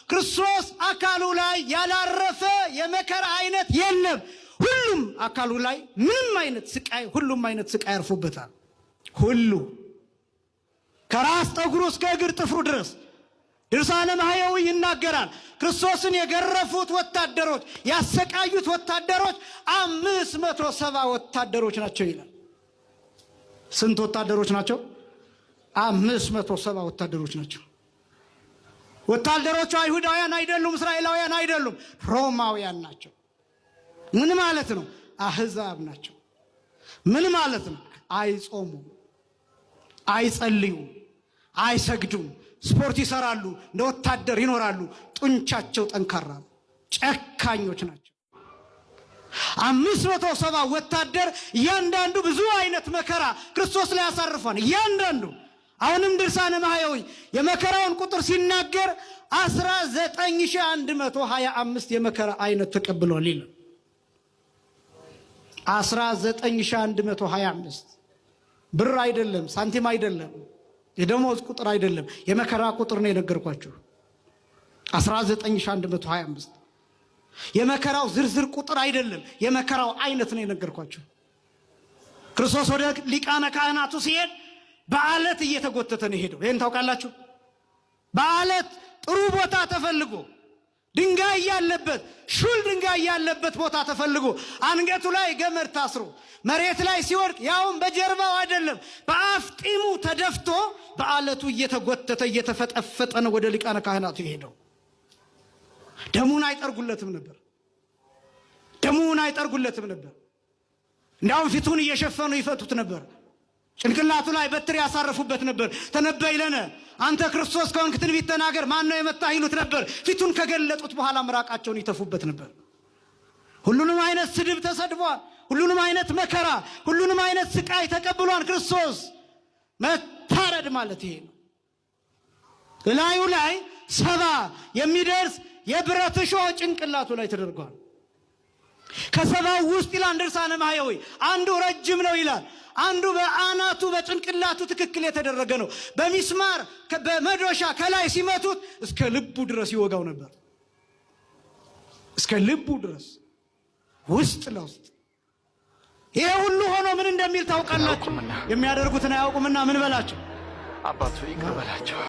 ክርስቶስ አካሉ ላይ ያላረፈ የመከራ አይነት የለም። ሁሉም አካሉ ላይ ምንም አይነት ስቃይ፣ ሁሉም አይነት ስቃይ ያርፉበታል። ሁሉ ከራስ ጠጉሩ እስከ እግር ጥፍሩ ድረስ ድርሳነ ማህየዊ ይናገራል። ክርስቶስን የገረፉት ወታደሮች፣ ያሰቃዩት ወታደሮች 570 ወታደሮች ናቸው ይላል። ስንት ወታደሮች ናቸው? 570 ወታደሮች ናቸው። ወታደሮቹ አይሁዳውያን አይደሉም፣ እስራኤላውያን አይደሉም፣ ሮማውያን ናቸው። ምን ማለት ነው? አህዛብ ናቸው። ምን ማለት ነው? አይጾሙም፣ አይጸልዩም፣ አይሰግዱም፣ ስፖርት ይሰራሉ፣ እንደ ወታደር ይኖራሉ። ጡንቻቸው ጠንካራ፣ ጨካኞች ናቸው። 570 ወታደር እያንዳንዱ ብዙ አይነት መከራ ክርስቶስ ላይ ያሳርፏል። እያንዳንዱ አሁንም ድርሳነ ማህየዊ የመከራውን ቁጥር ሲናገር 19125 የመከራ አይነት ተቀብሏል ይላል። 19125 ብር አይደለም፣ ሳንቲም አይደለም፣ የደሞዝ ቁጥር አይደለም፣ የመከራ ቁጥር ነው የነገርኳችሁ። 19125 የመከራው ዝርዝር ቁጥር አይደለም፣ የመከራው አይነት ነው የነገርኳችሁ። ክርስቶስ ወደ ሊቃነ ካህናቱ ሲሄድ በአለት እየተጎተተ ነው ሄደው። ይሄን ታውቃላችሁ? በአለት ጥሩ ቦታ ተፈልጎ ድንጋይ ያለበት ሹል ድንጋይ ያለበት ቦታ ተፈልጎ አንገቱ ላይ ገመድ ታስሮ መሬት ላይ ሲወድቅ ያውም በጀርባው አይደለም በአፍጢሙ ተደፍቶ በአለቱ እየተጎተተ እየተፈጠፈጠ ነው ወደ ሊቃነ ካህናቱ ሄደው። ደሙን አይጠርጉለትም ነበር። ደሙን አይጠርጉለትም ነበር። እንዳውም ፊቱን እየሸፈኑ ይፈቱት ነበር። ጭንቅላቱ ላይ በትር ያሳረፉበት ነበር። ተነበይ ለነ አንተ ክርስቶስ ከሆንክ ትንቢት ተናገር፣ ማን ነው የመታህ ይሉት ነበር። ፊቱን ከገለጡት በኋላ ምራቃቸውን ይተፉበት ነበር። ሁሉንም አይነት ስድብ ተሰድቧል። ሁሉንም አይነት መከራ፣ ሁሉንም አይነት ስቃይ ተቀብሏል ክርስቶስ። መታረድ ማለት ይሄ ነው። ላዩ ላይ 70 የሚደርስ የብረት እሾህ ጭንቅላቱ ላይ ተደርጓል። ከ70 ውስጥ ይላል ድርሳነ ማህየዊ አንዱ ረጅም ነው ይላል፣ አንዱ በአናቱ በጭንቅላቱ ትክክል የተደረገ ነው። በሚስማር በመዶሻ ከላይ ሲመቱት እስከ ልቡ ድረስ ይወጋው ነበር። እስከ ልቡ ድረስ ውስጥ ለውስጥ። ይሄ ሁሉ ሆኖ ምን እንደሚል ታውቃላችሁ? የሚያደርጉትን አያውቁምና ምን በላቸው? አባቱ ይቀበላቸው።